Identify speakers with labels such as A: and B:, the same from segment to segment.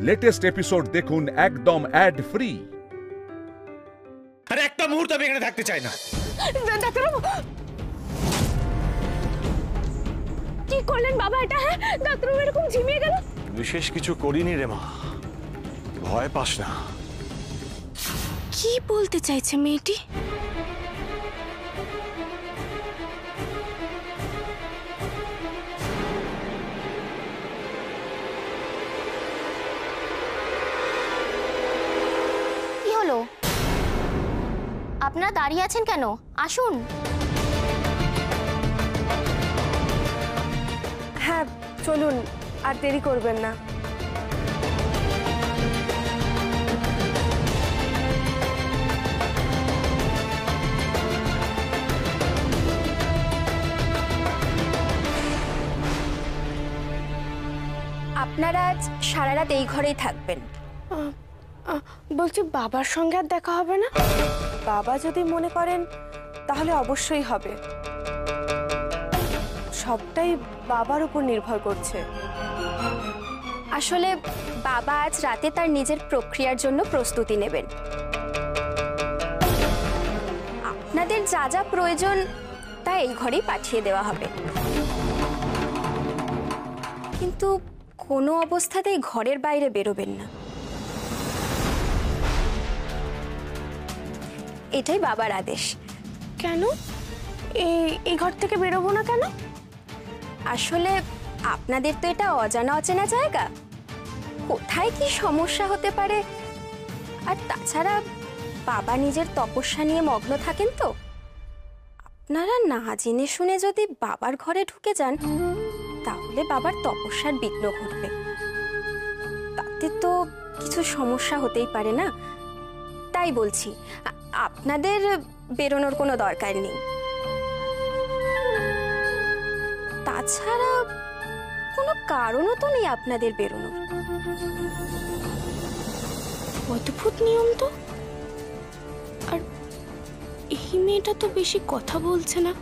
A: Latest episode দেখুন একদম add free.
B: আরে একটা মুহূর্ত আমি এখানে থাকতে চাই না।
C: ডাক্তারবাবু কি করলেন বাবা এটা? হ্যাঁ ডাক্তারবাবু এরকম ঝিমিয়ে গেল।
B: বিশেষ কিছু করিনি রে মা, ভয় পাস না।
C: কি বলতে চাইছে মেয়েটি?
D: কি হলো? আপনারা দাঁড়িয়ে আছেন কেন? আসুন।
C: হ্যাঁ চলুন, আর দেরি করবেন না।
D: আপনারা আজ সারা রাত এই ঘরেই থাকবেন?
C: বলছি বাবার সঙ্গে আর দেখা হবে না?
E: বাবা যদি মনে করেন তাহলে অবশ্যই হবে, সবটাই বাবার উপর নির্ভর করছে।
D: আসলে বাবা আজ রাতে তার নিজের প্রক্রিয়ার জন্য প্রস্তুতি নেবেন। আপনাদের যা যা প্রয়োজন তা এই ঘরেই পাঠিয়ে দেওয়া হবে, কিন্তু কোনো অবস্থাতেই ঘরের বাইরে বেরোবেন না। এটাই বাবার আদেশ।
C: কেন এই ঘর থেকে বেরোবো না কেন?
D: আসলে আপনাদের তো এটা অজানা অচেনা জায়গা, কোথায় কি সমস্যা হতে পারে। আর তাছাড়া বাবা নিজের তপস্যা নিয়ে মগ্ন থাকেন, তো আপনারা না জেনে শুনে যদি বাবার ঘরে ঢুকে যান তাহলে বাবার তপস্যার বিঘ্ন ঘটবে। তাতে তো কিছু সমস্যা হতেই পারে না। তাই বলছি আপনাদের বেরোনোর কোনো দরকার নেই। তাছাড়া কোনো কারণও তো নেই আপনাদের বেরোনোর।
C: অদ্ভুত নিয়ম তো। আর এই মেয়েটা তো বেশি কথা বলছে না,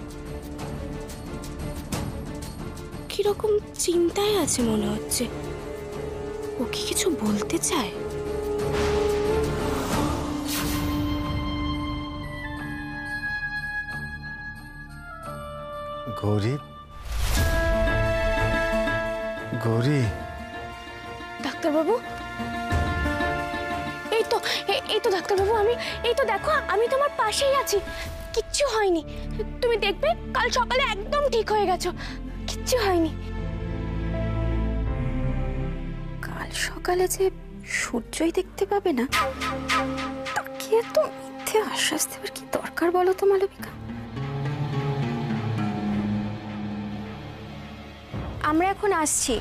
C: কিরকম চিন্তায় আছে মনে হচ্ছে। ও কি কিছু বলতে চায়?
B: গৌরী, গৌরী।
C: ডাক্তারবাবু এই তো ডাক্তারবাবু, এই তো দেখো, আমি তোমার পাশেই আছি, কিচ্ছু হয়নি। তুমি দেখবে কাল সকালে একদম ঠিক হয়ে গেছো, কিচ্ছু হয়নি।
D: কাল সকালে যে সূর্যই দেখতে পাবে না, তাকে তো মিথ্যে আশ্বাস দেবার কি দরকার বলো তো মালবিকা? আমরা এখন আসছি,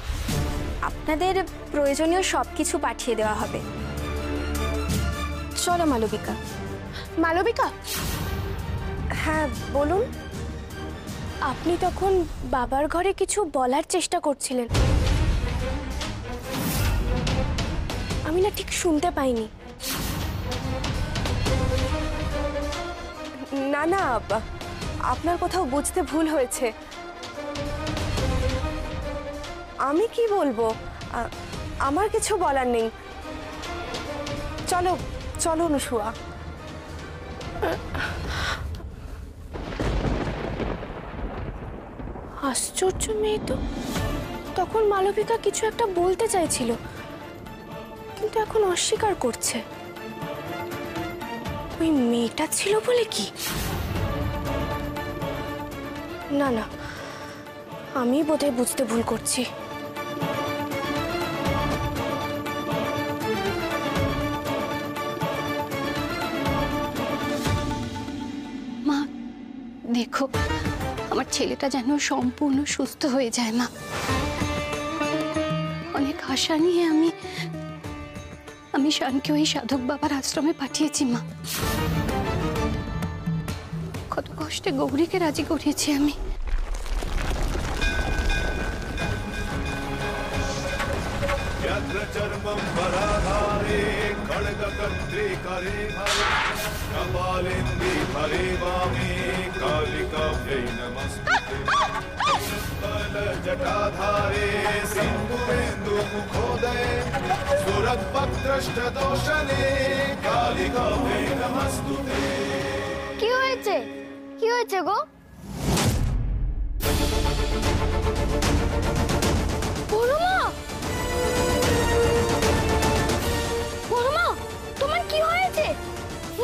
D: আপনাদের প্রয়োজনীয় সবকিছু পাঠিয়ে দেওয়া হবে। চলো মালবিকা।
C: মালবিকা,
E: হ্যাঁ বলুন।
C: আপনি তখন বাবার ঘরে কিছু বলার চেষ্টা করছিলেন, আমি না ঠিক শুনতে পাইনি।
E: না না, আপনার কোথাও বুঝতে ভুল হয়েছে। আমি কি বলবো, আমার কিছু বলার নেই। চলো চলো অনুসুয়া।
C: আশ্চর্য মেয়ে তো, তখন মালবিকা কিছু একটা বলতে চাইছিল কিন্তু এখন অস্বীকার করছে। ওই মেয়েটা ছিল বলে কি? না না, আমি বোধহয় বুঝতে ভুল করছি।
F: মা দেখো, আমার ছেলেটা যেন সম্পূর্ণ সুস্থ হয়ে যায়। মা, অনেক আশা নিয়ে আমি শানকে ওই সাধক বাবার আশ্রমে পাঠিয়েছি। মা, কত কষ্টে গৌরীকে রাজি করিয়েছি আমি।
G: जटाधारे सिंधुरेन्दु मुखोदय सुर
C: কি হয়েছে? কি হয়েছে গো? বড়মা, বড়মা, তোমার কি হয়েছে?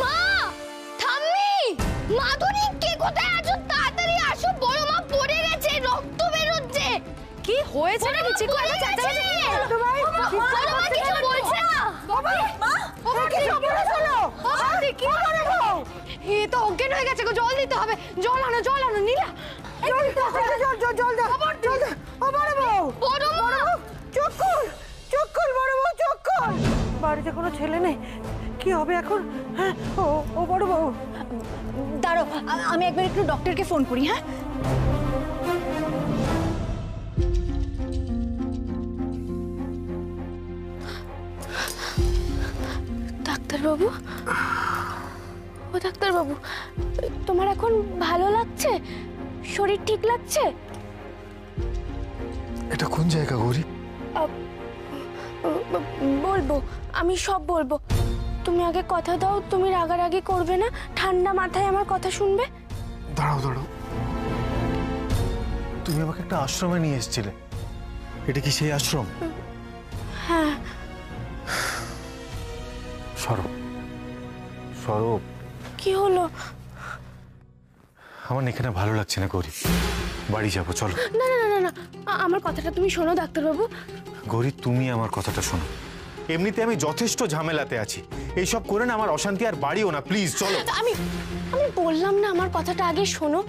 C: মা, ঠাম্মি, মাধুরী, কে কোথায় আছো? তাড়াতাড়ি আসো, বড়মা পড়ে গেছে, রক্ত বেরোচ্ছে।
E: কি হয়েছে নাকি চিকু? এত চেঁচামেচি কি হলো ভাই?
C: বড়মা কিছু বলছে না।
E: বাবা মা কি সর্বনাশ হলো? আরে কি করবো?
C: এ তো অজ্ঞান হয়ে গেছে গো, জল দিতে হবে। জল আনো নীলা।
E: জল দাও জল দাও ও বড় বউ,
C: বড়মা,
E: চুপ কর বড় বউ, চুপ কর। বাড়িতে কোনো ছেলে নেই, কি হবে এখন? হ্যাঁ ও বড় বউ,
C: দাঁড়াও, আমি একবার একটু ডক্টরকে ফোন করি। হ্যাঁ, ডাক্তারবাবু, ও ডাক্তারবাবু, তোমার এখন ভালো লাগছে? শরীর ঠিক লাগছে?
B: এটা কোন জায়গা গৌরী?
C: বলবো, আমি সব বলবো। তুমি আগে কথা দাও, তুমি রাগারাগি করবে না, ঠান্ডা মাথায় আমার কথা শুনবে।
B: দাঁড়াও তুমি আমাকে একটা আশ্রমে নিয়ে এসেছিলে, এটা কি সেই আশ্রম?
C: হ্যাঁ।
B: সরব,
C: কি হলো?
B: আমার এখানে ভালো লাগছে না গৌরী, বাড়ি যাবো, চলো।
C: না না না না, আমার কথাটা তুমি শোনো ডাক্তারবাবু।
B: গৌরী, তুমি আমার কথাটা শোনো। এমনিতে আমি যথেষ্ট ঝামেলাতে আছি, এইসব করে না আমার অশান্তি আর বাড়িও না, প্লিজ চলো।
C: আমি বললাম না, আমার কথাটা আগে শোনো।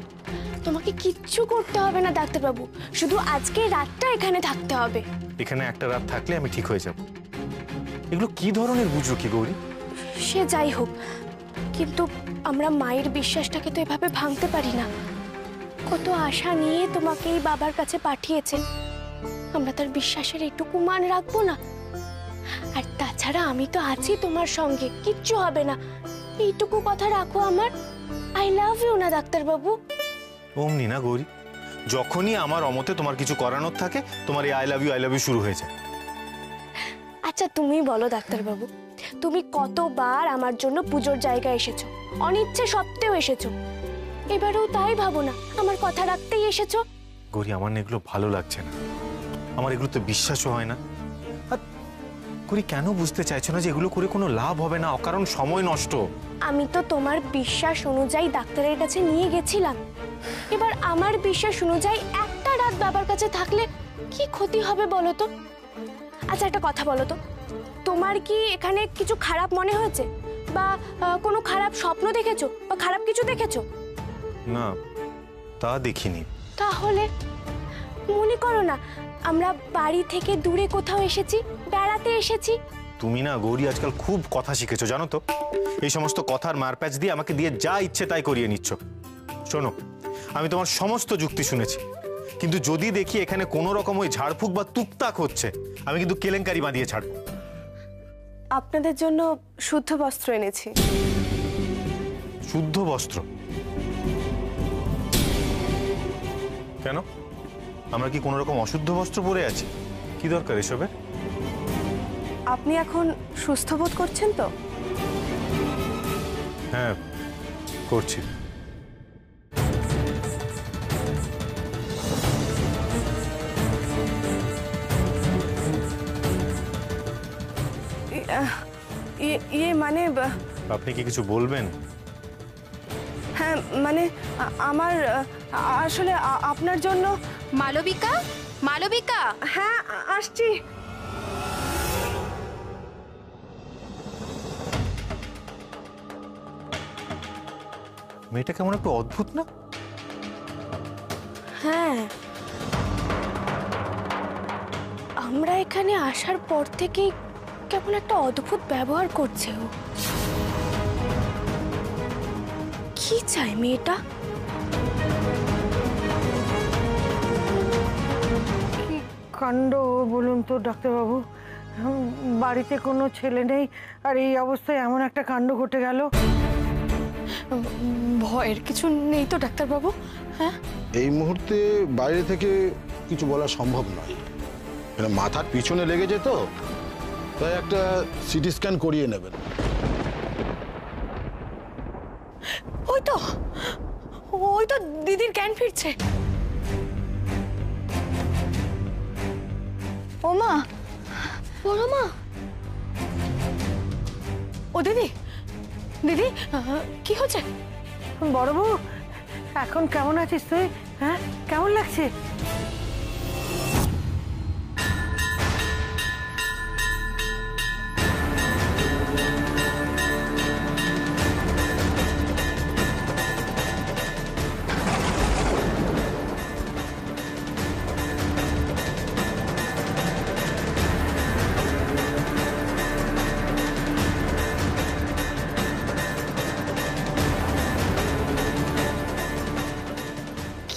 C: তোমাকে কিচ্ছু করতে হবে না ডাক্তারবাবু, শুধু আজকে রাতটা এখানে থাকতে হবে।
B: এখানে একটা রাত থাকলে আমি ঠিক হয়ে যাব। এগুলো কি ধরনের বুঝলো কি গৌরী?
C: সে যাই হোক, কিন্তু আমরা মায়ের বিশ্বাসটাকে তো এভাবে ভাঙতে পারি না। কত আশা নিয়ে তোমাকে এই বাবার কাছে পাঠিয়েছে, আমরা তার বিশ্বাসের একটুকু মান রাখবো না? আর তাছাড়া আমি তো আছি তোমার সঙ্গে, কিচ্ছু হবে না। এইটুকু কথা রাখো আমার। আই লাভ ইউ না ডাক্তারবাবু?
B: অমনি না গৌরী, যখনই আমার অমতে তোমার কিছু করানোর থাকে তোমার এই আই লাভ ইউ শুরু হয়ে যায়।
C: আচ্ছা তুমি বলো ডাক্তারবাবু, তুমি কতবার আমার জন্য পুজোর জায়গায় এসেছো, অনিচ্ছে সত্ত্বেও এসেছো। এবারেও তাই ভাবো না, আমার কথা রাখতেই এসেছো।
B: গৌরী, আমার না এগুলো ভালো লাগছে না, আমার এগুলো তো বিশ্বাসও হয় না। আর গৌরী, কেন বুঝতে চাইছো না যে এগুলো করে কোনো লাভ হবে না, অকারণ সময় নষ্ট?
C: আমি তো তোমার বিশ্বাস অনুযায়ী ডাক্তারের কাছে নিয়ে গেছিলাম, এবার আমার বিশ্বাস অনুযায়ী একটা রাত বাবার কাছে থাকলে কি ক্ষতি হবে বলো তো? আচ্ছা একটা কথা বলো তো, তোমার কি এখানে কিছু খারাপ মনে হয়েছে, বা কোনো খারাপ স্বপ্ন দেখেছো, বা খারাপ কিছু দেখেছো?
B: না, তা দেখিনি।
C: তাহলে মনে করো না আমরা বাড়ি থেকে দূরে কোথাও এসেছি, বেড়াতে এসেছি।
B: তুমি না গৌরী আজকাল খুব কথা শিখেছো জানো তো, এই সমস্ত কথার মারপ্যাচ দিয়ে আমাকে দিয়ে যা ইচ্ছে তাই করিয়ে নিচ্ছ। শোনো, আমি তোমার সমস্ত যুক্তি শুনেছি, কিন্তু যদি দেখি এখানে কোনো রকম ওই ঝাড়ফুঁক বা তুকতাক হচ্ছে, আমি কিন্তু কেলেঙ্কারি বাঁধিয়ে ছাড়বো।
E: আপনাদের জন্য শুদ্ধ বস্ত্র এনেছি।
B: শুদ্ধ বস্ত্র? কেন, আমরা কি কোনো রকম অশুদ্ধ বস্ত্র পরে আছি? কি দরকার এসবের?
E: আপনি এখন সুস্থ বোধ করছেন তো?
B: হ্যাঁ, করছি।
E: মানে
B: আপনি কি কিছু বলবেন?
E: হ্যাঁ মানে আমার আসলে আপনার জন্য।
D: মালবিকা, মালবিকা,
E: হ্যাঁ আসছি।
B: মেয়েটা কেমন একটু অদ্ভুত না?
C: হ্যাঁ, আমরা এখানে আসার পর থেকেই কেমন একটা অদ্ভুত ব্যবহার করছে ও। কি চায় মেয়েটা?
E: কি কাণ্ড বলুন তো ডাক্তারবাবু, বাড়িতে কোনো ছেলে নেই আর এই অবস্থায় এমন একটা কাণ্ড ঘটে গেল।
C: ভয়ের কিছু নেই তো ডাক্তারবাবু? হ্যাঁ,
G: এই মুহূর্তে বাইরে থেকে কিছু বলা সম্ভব নয়, মাথার পিছনে লেগেছে তো, তাই একটা সিটি স্ক্যান করিয়ে নেবেন।
C: ওই তো দিদির জ্ঞান ফিরছে।
F: ও মা,
C: বড় মা, ও দিদি, দিদি কি হচ্ছে?
E: বড় বউ, এখন কেমন আছিস তুই? হ্যাঁ, কেমন লাগছে?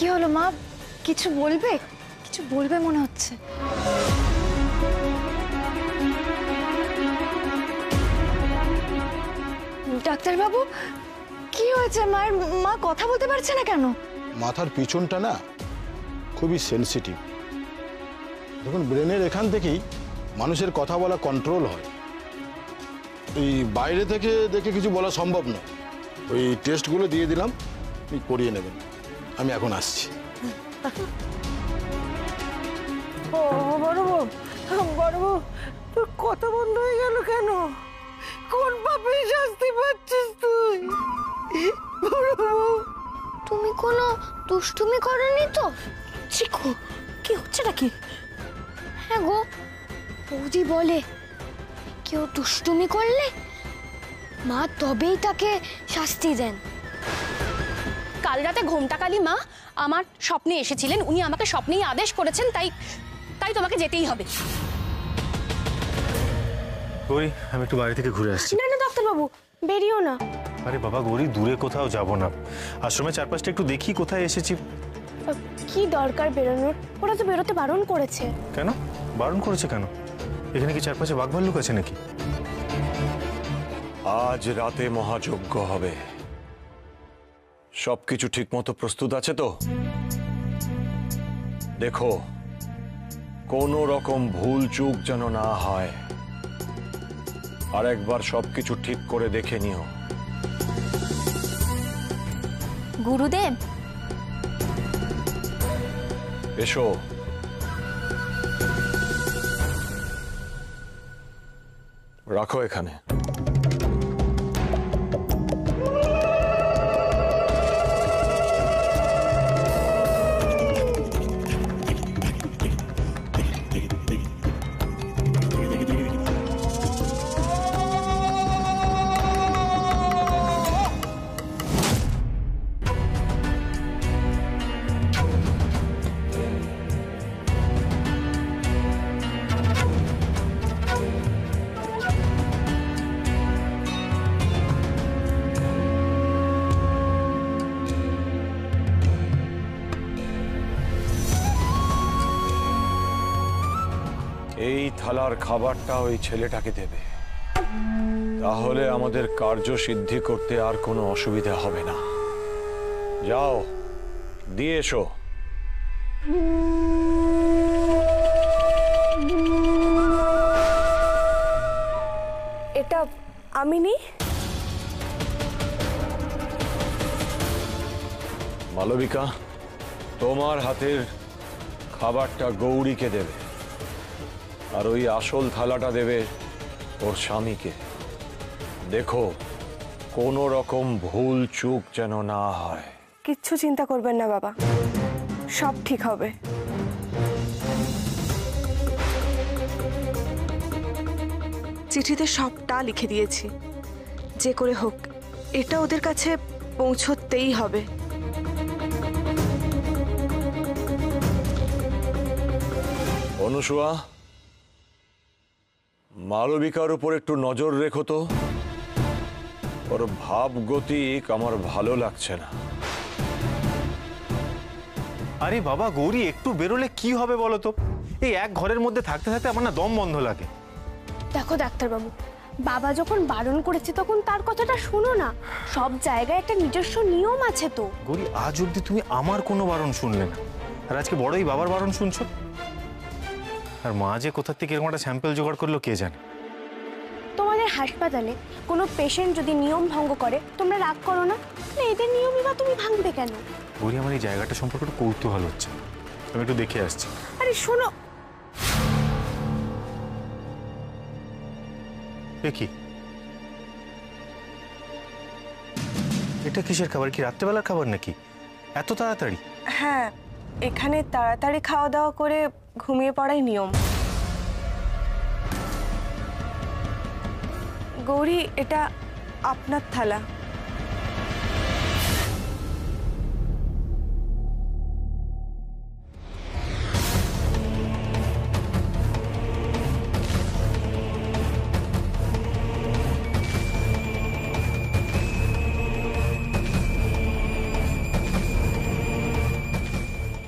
F: কি হলো মা? কিছু বলবে? কিছু বলবে মনে হচ্ছে। ডাক্তারবাবু, কি হয়েছে মায়ের? মা কথা বলতে পারছে না কেন?
G: মাথার পিছনটা না খুবই সেনসিটিভ। দেখুন, ব্রেনের এখান থেকেই মানুষের কথা বলা কন্ট্রোল হয়। এই বাইরে থেকে দেখে কিছু বলা সম্ভব নয়। ওই টেস্টগুলো দিয়ে দিলাম, আপনি করিয়ে নেবেন। আমি এখন আসছি।
E: ও বড় বউ, তোর কথা বন্ধ হয়ে গেল কেন? কোন পাপে শাস্তি পাচ্ছিস তুই? বড় বউ,
C: তুমি কোনো দুষ্টুমি করনি তো? চিকু, কি হচ্ছে নাকি? হ্যাঁ গো, বৌদি বলে কেউ দুষ্টুমি করলে মা তবেই তাকে শাস্তি দেন। কাল রাতে ঘোমটাকালী মা আমার স্বপ্নে এসেছিলেন, উনি আমাকে স্বপ্নেই আদেশ করেছেন, তাই তোমাকে যেতেই হবে।
B: গৌরী, আমি একটু বাড়ি থেকে ঘুরে আসছি।
C: না না ডাক্তারবাবু, বেরিও না।
B: আরে বাবা গৌরী, দূরে কোথাও যাব না, আশ্রমে চারপাশটা একটু দেখি কোথায় এসেছি।
C: কি দরকার বেরোনোর? ওরা তো বেরোতে বারণ করেছে।
B: কেন বারণ করেছে কেন? এখানে কি চারপাশে বাঘ ভাল্লুক আছে নাকি?
H: আজ রাতে মহাযজ্ঞ হবে, সবকিছু ঠিক মতো প্রস্তুত আছে তো? দেখো, কোনো রকম ভুল চুক যেন না হয়। আর একবার সবকিছু ঠিক করে দেখে নিও।
D: গুরুদেব,
H: এসো। রাখো এখানে। এই থালার খাবারটা ওই ছেলেটাকে দেবে, তাহলে আমাদের কার্য সিদ্ধি করতে আর কোনো অসুবিধা হবে না। যাও, দিয়ে এসো।
C: এটা আমি নি।
H: মালবিকা, তোমার হাতের খাবারটা গৌরীকে দেবে, আর ওই আসল থালাটা দেবে ওর স্বামীকে। দেখো, কোনো রকম ভুল চুক যেন না হয়।
C: কিচ্ছু চিন্তা করবেন না বাবা, সব ঠিক হবে।
I: চিঠিতে সবটা লিখে দিয়েছি, যে করে হোক এটা ওদের কাছে পৌঁছতেই হবে।
H: অনুসুয়া, মালবিকার উপর একটু নজর রেখো তো, ওর ভাবগতিক আমার ভালো লাগছে না।
B: আরে বাবা গৌরী, একটু বেরোলে কি হবে বলো তো? এই এক ঘরের মধ্যে থাকতে থাকতে আমার না দম বন্ধ লাগে।
C: দেখো ডাক্তারবাবু, বাবা যখন বারণ করেছে তখন তার কথাটা শোনো না। সব জায়গায় একটা নিজস্ব নিয়ম আছে তো।
B: গৌরী, আজ অব্দি তুমি আমার কোনো বারণ শুনলে না, আর আজকে বড়ই বাবার বারণ শুনছো। আর মা যে কোথা থেকে এরকম একটা স্যাম্পল জোগাড় করলো কে জানে।
C: তোমাদের হাসপাতালে কোনো পেশেন্ট যদি নিয়ম ভঙ্গ করে তোমরা রাগ করো না? এদের নিয়মই বা তুমি ভাঙবে কেন?
B: গৌরী, আমার এই জায়গাটা সম্পর্কে একটু কৌতূহল হচ্ছে, আমি একটু দেখে আসছি।
C: আরে শোনো,
B: কি এটা কিসের খাবার? কি রাত্রেবেলার খাবার নাকি এত তাড়াতাড়ি?
I: হ্যাঁ, এখানে তাড়াতাড়ি খাওয়া দাওয়া করে ঘুমিয়ে পড়াই নিয়ম। গৌরী, এটা আপনার থালা।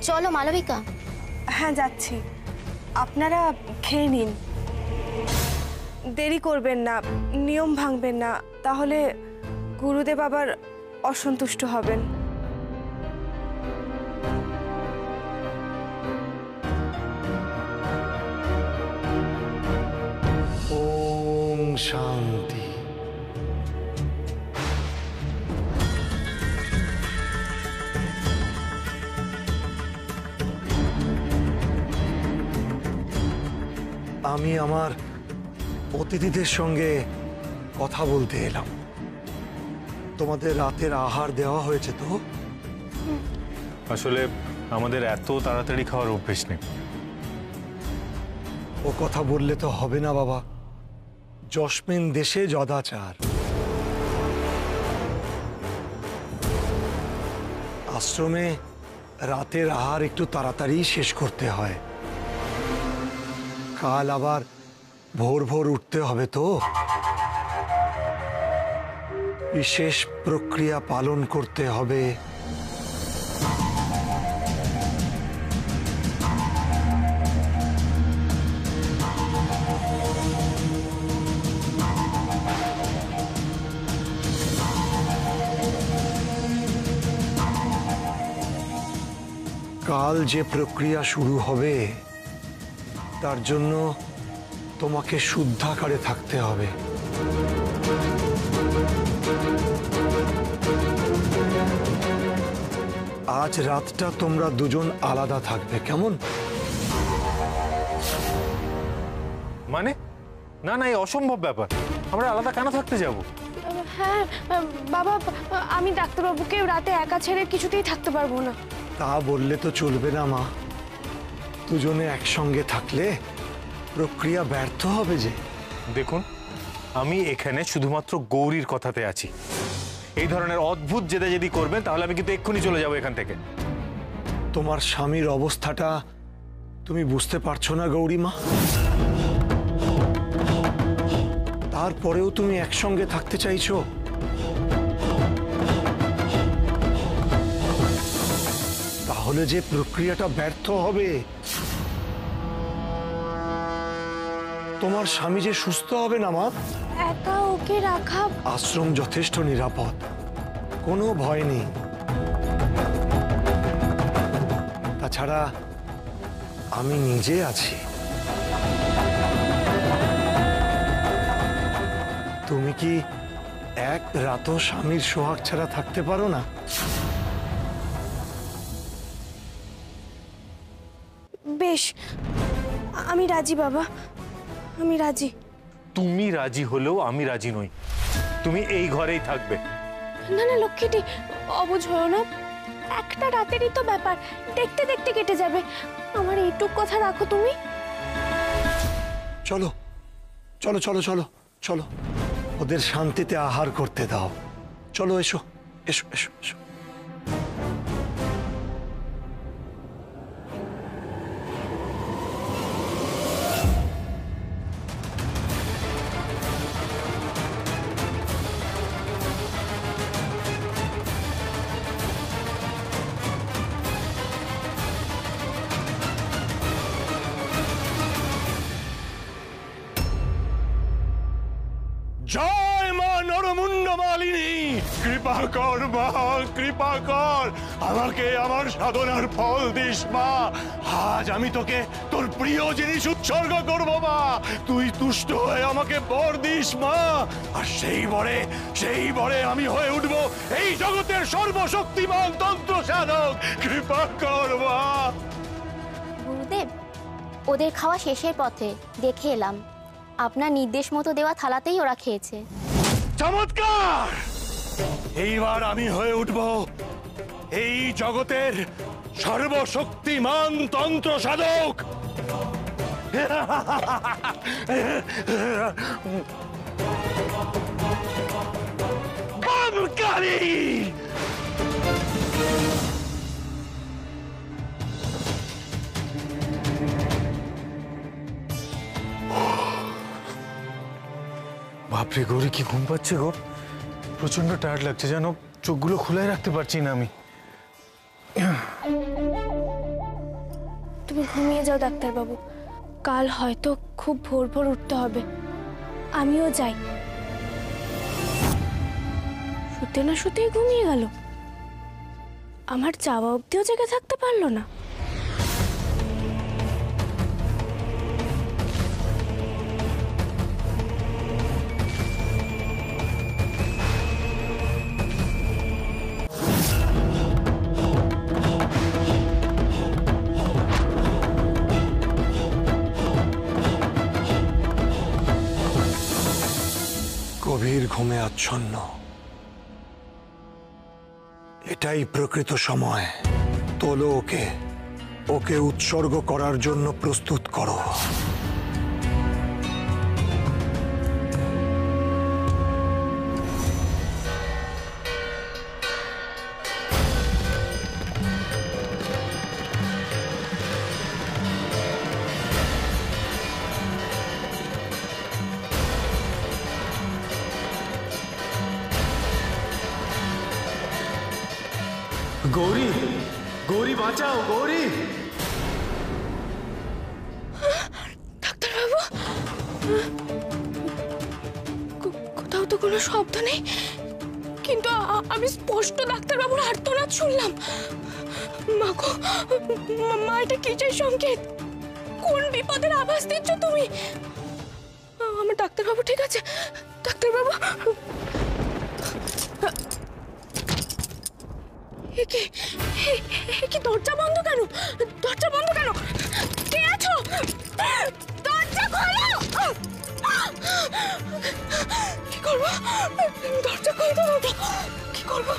F: চলো মালবিকা।
I: হ্যাঁ, যাচ্ছি। আপনারা খেয়ে নিন, দেরি করবেন না, নিয়ম ভাঙবেন না, তাহলে গুরুদেব আবার অসন্তুষ্ট হবেন।
J: ওম শান্তি। আমি আমার অতিথিদের সঙ্গে কথা বলতে এলাম। তোমাদের রাতের আহার দেওয়া হয়েছে তো?
B: আসলে আমাদের এত তাড়াতাড়ি খাওয়ার অভ্যেস নেই।
J: ও কথা বললে তো হবে না বাবা, জসমিন দেশে যদাচার। আশ্রমে রাতের আহার একটু তাড়াতাড়ি শেষ করতে হয়, কাল আবার ভোর ভোর উঠতে হবে তো। বিশেষ প্রক্রিয়া পালন করতে হবে। কাল যে প্রক্রিয়া শুরু হবে তার জন্য তোমাকে শুদ্ধাকারে থাকতে হবে। আজ রাতটা তোমরা দুজন আলাদা থাকবে, কেমন?
B: মানে না না, এই অসম্ভব ব্যাপার। আমরা আলাদা কেন থাকতে যাব?
C: হ্যাঁ বাবা, আমি ডাক্তারবাবুকে রাতে একা ছেড়ে কিছুতেই থাকতে পারবো না।
J: তা বললে তো চলবে না মা, দুজনে একসঙ্গে থাকলে প্রক্রিয়া ব্যর্থ হবে যে।
B: দেখুন, আমি এখানে শুধুমাত্র গৌরীর কথাতে আছি। এই ধরনের অদ্ভুত জেদাজেদি করবেন তাহলে আমি কিন্তু এক্ষুনি চলে যাব এখান থেকে।
J: তোমার স্বামীর অবস্থাটা তুমি বুঝতে পারছো না গৌরীমা? তারপরেও তুমি একসঙ্গে থাকতে চাইছো? তাহলে যে প্রক্রিয়াটা ব্যর্থ হবে, তোমার স্বামী যে সুস্থ হবে না মা।
C: একা ওকে রাখা।
J: আশ্রম যথেষ্ট নিরাপদ, কোনো ভয় নেই। তাছাড়া আমি নিজে আছি। তুমি কি এক রাতও স্বামীর সোহাগ ছাড়া থাকতে পারো না?
C: বেশ, আমি রাজি বাবা, আমি রাজি।
B: তুমি রাজি হলেও আমি রাজি নই। তুমি এই ঘরেই থাকবে।
C: না না লক্ষ্মীটি, অবুঝ হও না, একটা রাতেরই তো ব্যাপার, দেখতে দেখতে কেটে যাবে। আমার এইটুক কথা রাখো তুমি।
J: চলো চলো চলো চলো চলো, ওদের শান্তিতে আহার করতে দাও। চলো, এসো এসো এসো এসো। জয় মা নরমুণ্ড মালিনী, কৃপা কর মা, কৃপা কর। আমাকে আমার সাধনার ফল দিস মা। আজ আমি তোকে তোর প্রিয় জিনিস উৎসর্গ করব মা। তুই তুষ্ট হয়ে আমাকে বর দিস মা। আর সেই বরে আমি হয়ে উঠব এই জগতের সর্বশক্তিমান তন্ত্র সাধক। কৃপা কর মা।
K: গুরুদেব, ওদের খাওয়া শেষের পথে দেখে এলাম আপনার নির্দেশ মতো দেওয়া থালাতেই ওরা খেয়েছে।
J: চমৎকার! এইবার আমি হয়ে উঠব এই জগতের সর্বশক্তিমান তন্ত্র সাধক।
B: বাপরে গৌরী, কি ঘুম পাচ্ছে গো। প্রচন্ড টায়ার্ড লাগছে, যেন চোখগুলো খুলে রাখতে পারছি না আমি।
C: তুমি ঘুমিয়ে যাও ডাক্তারবাবু, কাল হয়তো খুব ভোর ভোর উঠতে হবে। আমিও যাই। শুতে না শুতেই ঘুমিয়ে গেল। আমার চাওয়া অবধিও জেগে থাকতে পারলো না।
J: গভীর ঘুমে আচ্ছন্ন, এটাই প্রকৃত সময়। তোলো ওকে উৎসর্গ করার জন্য প্রস্তুত করো।
B: গৌরী, গৌরী বাঁচাও, গৌরী।
C: ডাক্তারবাবু, কোথাও তো কোনো শব্দ নেই, কিন্তু আমি স্পষ্ট ডাক্তারবাবুর আর্তনাদ শুনলাম। মাগো, মা, এটা কিসের সংকেত? কোন বিপদের আভাস দিচ্ছ তুমি? আমার ডাক্তারবাবু ঠিক আছে? ডাক্তারবাবু, কি দরজা বন্ধ কেন? দরজা বন্ধ কেন? কে আছো? দরজা খোলো! কি করবো? দরজা খুলতে পারবো? কি করবো?